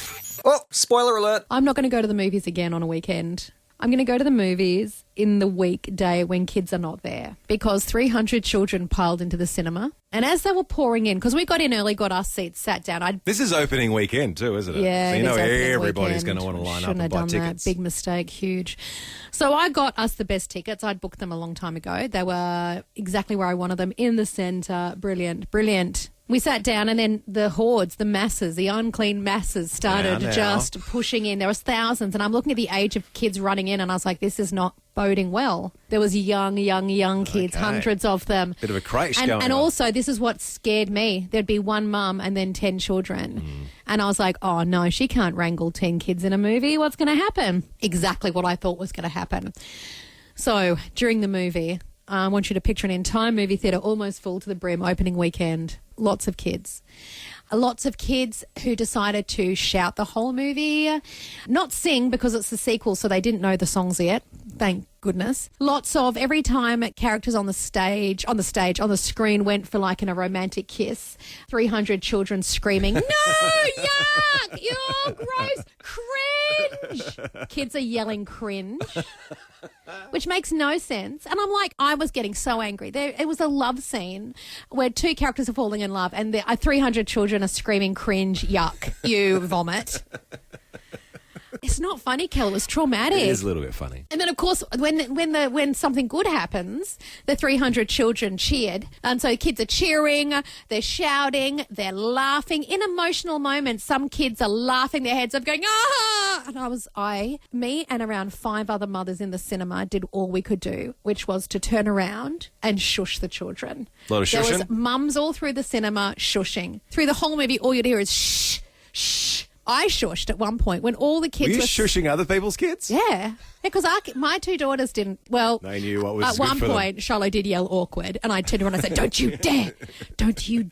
Oh, spoiler alert. I'm not going to go to the movies again on a weekend. I'm going to go to the movies in the weekday when kids are not there, because 300 children piled into the cinema. And as they were pouring in, because we got in early, got our seats, sat down. This is opening weekend too, isn't it? Yeah, so you know it is opening everybody's weekend. going to want to line Shouldn't up and buy have done tickets. that. Big mistake, huge. So I got us the best tickets. I'd booked them a long time ago. They were exactly where I wanted them, in the centre. Brilliant, brilliant. We sat down, and then the hordes, the masses, the unclean masses started just pushing in. There was thousands, and I'm looking at the age of kids running in, and I was like, this is not boding well. There was young kids, hundreds of them. Bit of a crash going on. And also, this is what scared me. There'd be one mum and then 10 children. And I was like, oh, no, she can't wrangle 10 kids in a movie. What's going to happen? Exactly what I thought was going to happen. So during the movie, I want you to picture an entire movie theatre almost full to the brim, opening weekend. Lots of kids. Lots of kids who decided to shout the whole movie, not sing because it's the sequel, so they didn't know the songs yet. Thank goodness. Lots of, every time characters on the screen went for like a romantic kiss, 300 children screaming, no, yuck, you're gross, cringe. Kids are yelling cringe, which makes no sense. And I'm like, I was getting so angry. It was a love scene where two characters are falling in love and 300 children are screaming cringe, yuck, you vomit. It's not funny, Kel. It was traumatic. It is a little bit funny. And then, of course, when something good happens, the 300 children cheered. And so kids are cheering, they're shouting, they're laughing. In emotional moments, some kids are laughing their heads off going, ah! And me and around 5 other mothers in the cinema did all we could do, which was to turn around and shush the children. A lot of shushing? There was mums all through the cinema shushing. Through the whole movie, all you'd hear is shh, shh. I shushed at one point when all the kids were you shushing other people's kids? Yeah. Because my 2 daughters didn't, well... They knew what was at good one for point, them. Charlotte did yell awkward, and I turned around and I said, don't you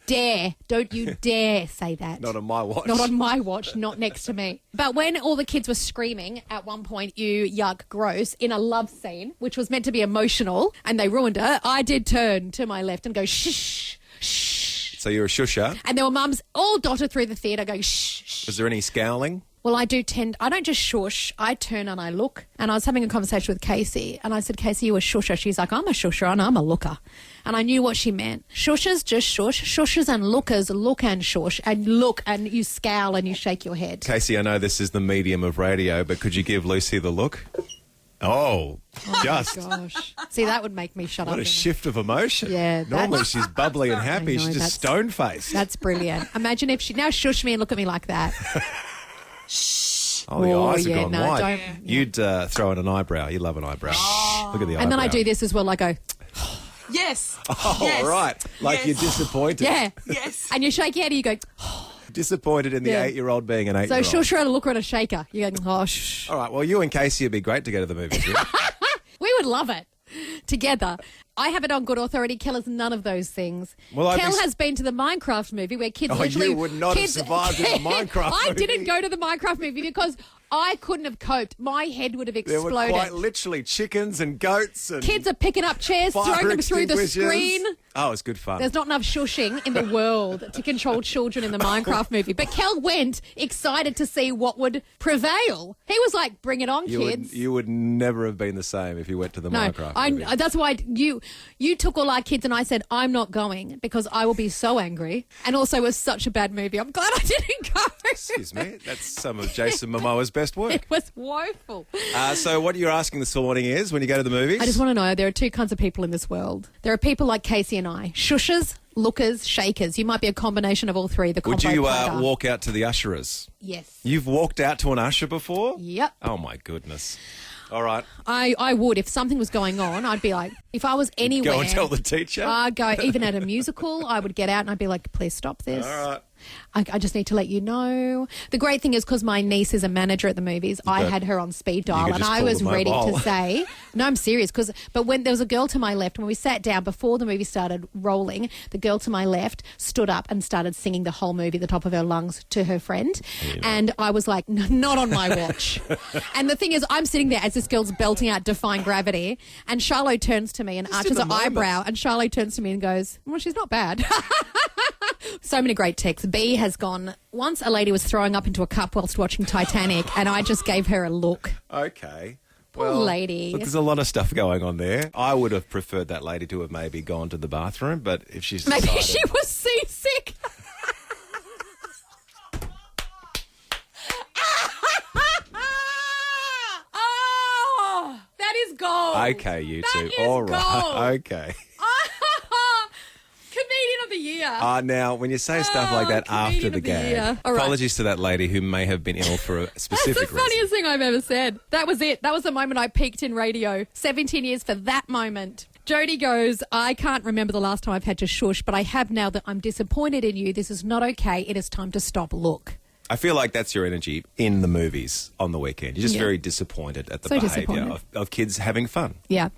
dare say that. Not on my watch. Not on my watch, not next to me. But when all the kids were screaming, at one point, you yuck, gross, in a love scene, which was meant to be emotional, and they ruined it, I did turn to my left and go, shh, shh. So you're a shusher. And there were mums all dotted through the theatre going, shh, shh. Was there any scowling? Well, I don't just shush, I turn and I look. And I was having a conversation with Casey, and I said, Casey, you a shusher? She's like, I'm a shusher and I'm a looker. And I knew what she meant. Shushers just shush. Shushers and lookers look and shush and look and you scowl and you shake your head. Casey, I know this is the medium of radio, but could you give Lucy the look? Oh, just. Oh, gosh. See, that would make me shut up. What a shift of emotion. Yeah. Normally she's bubbly and happy. I know, She's just stone-faced. That's brilliant. Imagine if she now shush me and look at me like that. Oh, the eyes have gone no, wide. don't- You'd throw in an eyebrow. You love an eyebrow. Look at the eyebrow. And then I do this as well. I go, Yes. Oh, Yes. right. Like Yes. you're disappointed. yeah. Yes. And you shake your head and you go, Disappointed in the Yeah. 8-year-old being an 8-year-old. so she'll show a looker and a shaker. You go, oh, shh. All right. Well, you and Casey would be great to go to the movies with. We would love it together. I have it on good authority. Kel is none of those things. Well, I'd Kel be- has been to the Minecraft movie where kids Oh, literally... you would not have survived in the Minecraft I movie. didn't go to the Minecraft movie because I couldn't have coped. My head would have There were exploded. quite literally chickens and goats and Kids are picking up chairs, fire throwing them through the extinguishers. screen. Oh, it's good fun. There's not enough shushing in the world to control children in the Minecraft movie. But Kel went excited to see what would prevail. He was like, bring it on, kids. You would never have been the same if you went to the No, Minecraft movie. that's why you took all our kids and I said, I'm not going because I will be so angry. And also it was such a bad movie. I'm glad I didn't go. Excuse me. That's some of Jason Momoa's best work. It was woeful. So what you're asking this morning is, when you go to the movies... I just want to know, there are two kinds of people in this world. There are people like Casey and I, shushers, lookers, shakers. You might be a combination of all three. The Would combo you platter. walk out to the usherers? Yes. You've walked out to an usher before? Yep. Oh, my goodness. All right. I would. If something was going on, I'd be like, if I was anywhere... Go and tell the teacher? I'd go, even at a musical, I would get out and I'd be like, please stop this. All right. I just need to let you know. The great thing is because my niece is a manager at the movies, I had her on speed dial could and just I call was the ready mobile. to say, no, I'm serious. But when there was a girl to my left, when we sat down before the movie started rolling, the girl to my left stood up and started singing the whole movie at the top of her lungs to her friend. And I was like, not on my watch. And the thing is, I'm sitting there as this girl's belting out Defying Gravity and Charlotte turns to me and Just arches in the her moment. eyebrow and Charlotte turns to me and goes, well, she's not bad. So many great texts. B has gone, once a lady was throwing up into a cup whilst watching Titanic and I just gave her a look. Okay. Poor lady. Look, there's a lot of stuff going on there. I would have preferred that lady to have maybe gone to the bathroom, but if she's Maybe decided... she was seasick. Oh, that is gold. Okay, you That two. is All right. gold. Okay. Comedian of the year. Now, when you say stuff like that after comedian the of the gag, year. All right. apologies to that lady who may have been ill for a That's specific the reason. funniest thing I've ever said. That was it. That was the moment I peaked in radio. 17 years for that moment. Jodie goes, I can't remember the last time I've had to shush, but I have now that I'm disappointed in you. This is not okay. It is time to stop. Look. I feel like that's your energy in the movies on the weekend. You're just Yeah. very disappointed at the So behaviour disappointed. of kids having fun. Yeah.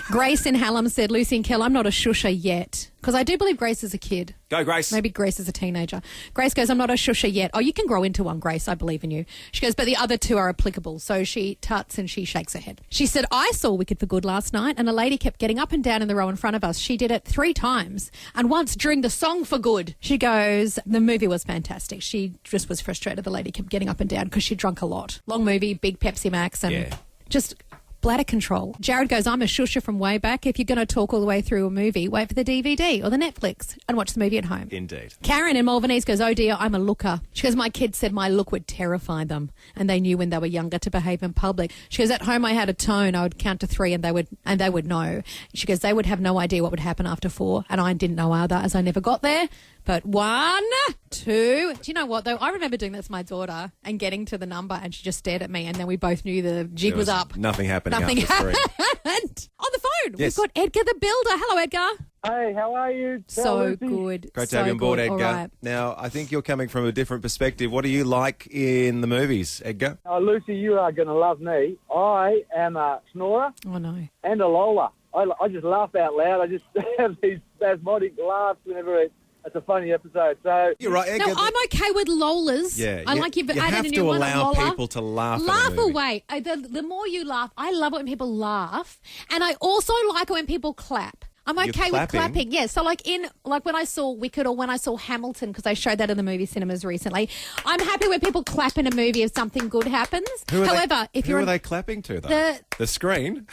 Grace in Hallam said, Lucy and Kel, I'm not a shusher yet. Because I do believe Grace is a kid. Go, Grace. Maybe Grace is a teenager. Grace goes, I'm not a shusher yet. Oh, you can grow into one, Grace. I believe in you. She goes, but the other two are applicable. So she tuts and she shakes her head. She said, I saw Wicked for Good last night and a lady kept getting up and down in the row in front of us. She did it 3 times. And once during the song for Good, she goes, the movie was fantastic. She just was frustrated. The lady kept getting up and down because she drunk a lot. Long movie, big Pepsi Max and just... bladder control. Jared goes, I'm a shusher from way back. If you're going to talk all the way through a movie, wait for the DVD or the Netflix and watch the movie at home. Indeed. Karen in Malvernese goes, oh dear, I'm a looker. She goes, my kids said my look would terrify them and they knew when they were younger to behave in public. She goes, at home I had a tone. I would count to 3 and they would know. She goes, they would have no idea what would happen after 4 and I didn't know either as I never got there. But 1, 2. Do you know what, though? I remember doing that to my daughter and getting to the number and she just stared at me and then we both knew the jig There was up. Nothing happening Nothing after 3. happened. On the phone, Yes. we've got Edgar the Builder. Hello, Edgar. Hey, how are you? So good. Great to so have you on board, good. Edgar. All right. Now, I think you're coming from a different perspective. What do you like in the movies, Edgar? Oh, Lucy, you are going to love me. I am a snorer Oh, no. and a loller. I just laugh out loud. I just have these spasmodic laughs whenever it's a funny episode. So You're right, Edgar. No, I'm okay with Lolas. Yeah, I you- like you've you added have a to new one. allow Lola. people to laugh at a Laugh movie. away. The more you laugh, I love it when people laugh, and I also like it when people clap. I'm You're okay with clapping? clapping. Yeah. So like when I saw Wicked or when I saw Hamilton, because I showed that in the movie cinemas recently, I'm happy when people clap in a movie if something good happens. However, if who you're are they clapping to, though? The screen?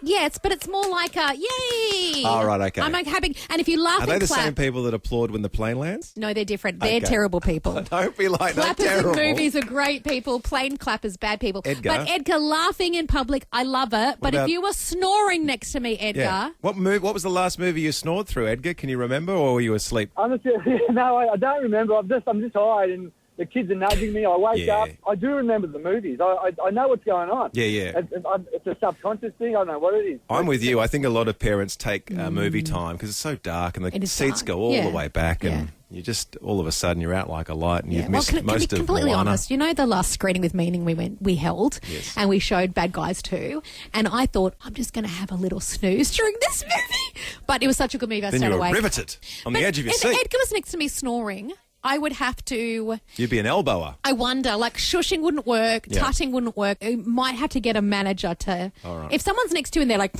yes, but it's more like a yay. Oh, right, okay. I'm like happy, and if you laugh Are and they the clap, same people that applaud when the plane lands? no, they're different. They're Okay. terrible people. Don't be like that. Clappers Terrible. in movies are great people. Plain clappers, bad people. Edgar? But Edgar laughing in public, I love it. But about- if you were snoring next to me, Edgar, Yeah. What was the last movie you snored through, Edgar? Can you remember, or were you asleep? honestly, no, I don't remember. I'm just tired, and the kids are nudging me. I wake Yeah. up. I do remember the movies. I know what's going on. Yeah. It's a subconscious thing. I don't know what it is. I'm with you. I think a lot of parents take movie time because it's so dark and the It is seats dark. go all Yeah. the way back and Yeah. you just, all of a sudden, you're out like a light and you've missed can most be of completely Moana. honest, you know the last screening with Meaning we held Yes. and we showed Bad Guys 2 and I thought I'm just going to have a little snooze during this movie, but it was such a good movie I Then stayed you were awake. riveted on But the edge of your if seat. Edgar was next to me snoring, I would have to, You'd be an elbower. I wonder, like shushing wouldn't work, Yeah. tutting wouldn't work. You might have to get a manager to, All right. if someone's next to you and they're like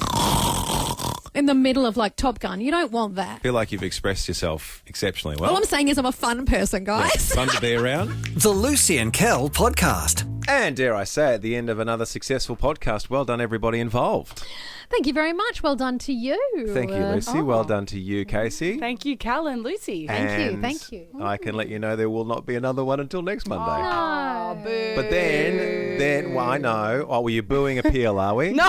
in the middle of like Top Gun, you don't want that. I feel like you've expressed yourself exceptionally well. All I'm saying is I'm a fun person, Yeah, guys. fun to be around. The Lucy and Kel podcast. And dare I say, at the end of another successful podcast, well done everybody involved. Thank you very much. Well done to you. Thank you, Lucy. Well done to you, Casey. Thank you, Cal and Lucy. Thank you. I can let you know there will not be another one until next Monday. Oh, boo. But then, well, I know. Oh, well, you're booing appeal, are we? No.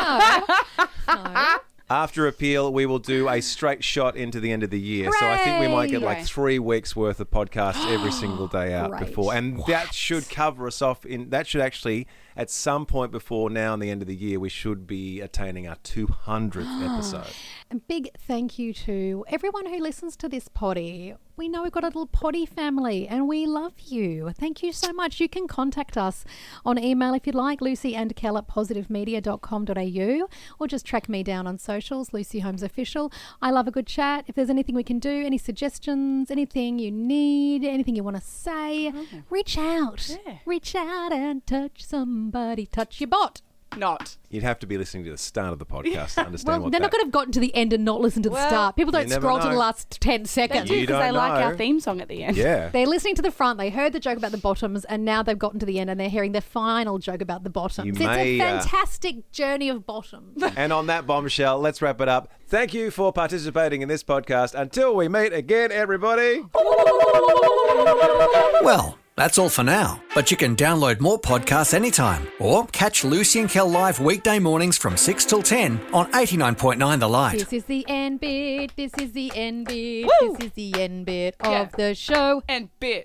After appeal, we will do a straight shot into the end of the year. So I think we might get like 3 weeks worth of podcasts every single day out Great. before. And that should cover us off that should actually, at some point before now and the end of the year, we should be attaining our 200th episode. And big thank you to everyone who listens to this potty. We know we've got a little potty family and we love you. Thank you so much. You can contact us on email if you'd like, lucyandkel@positivemedia.com.au, or just track me down on socials, Lucy Holmes Official. I love a good chat. If there's anything we can do, any suggestions, anything you need, anything you want to say, reach out. Yeah. Reach out and touch somebody. Touch your bot. Not. You'd have to be listening to the start of the podcast to understand Well, what they're that... not going to have gotten to the end and not listen to the Well, start. People don't you never scroll to the know. last 10 They seconds. do You because they don't like know. our theme song at the end. Yeah. They're listening to the front. They heard the joke about the bottoms, and now they've gotten to the end, and they're hearing the final joke about the bottoms. You It's may, a fantastic journey of bottoms. And on that bombshell, let's wrap it up. Thank you for participating in this podcast. Until we meet again, everybody. Well, that's all for now. But you can download more podcasts anytime or catch Lucy and Kel live weekday mornings from 6 till 10 on 89.9 The Light. This is the end bit. This is the end bit. Woo! This is the end bit Yeah. of the show. And bit.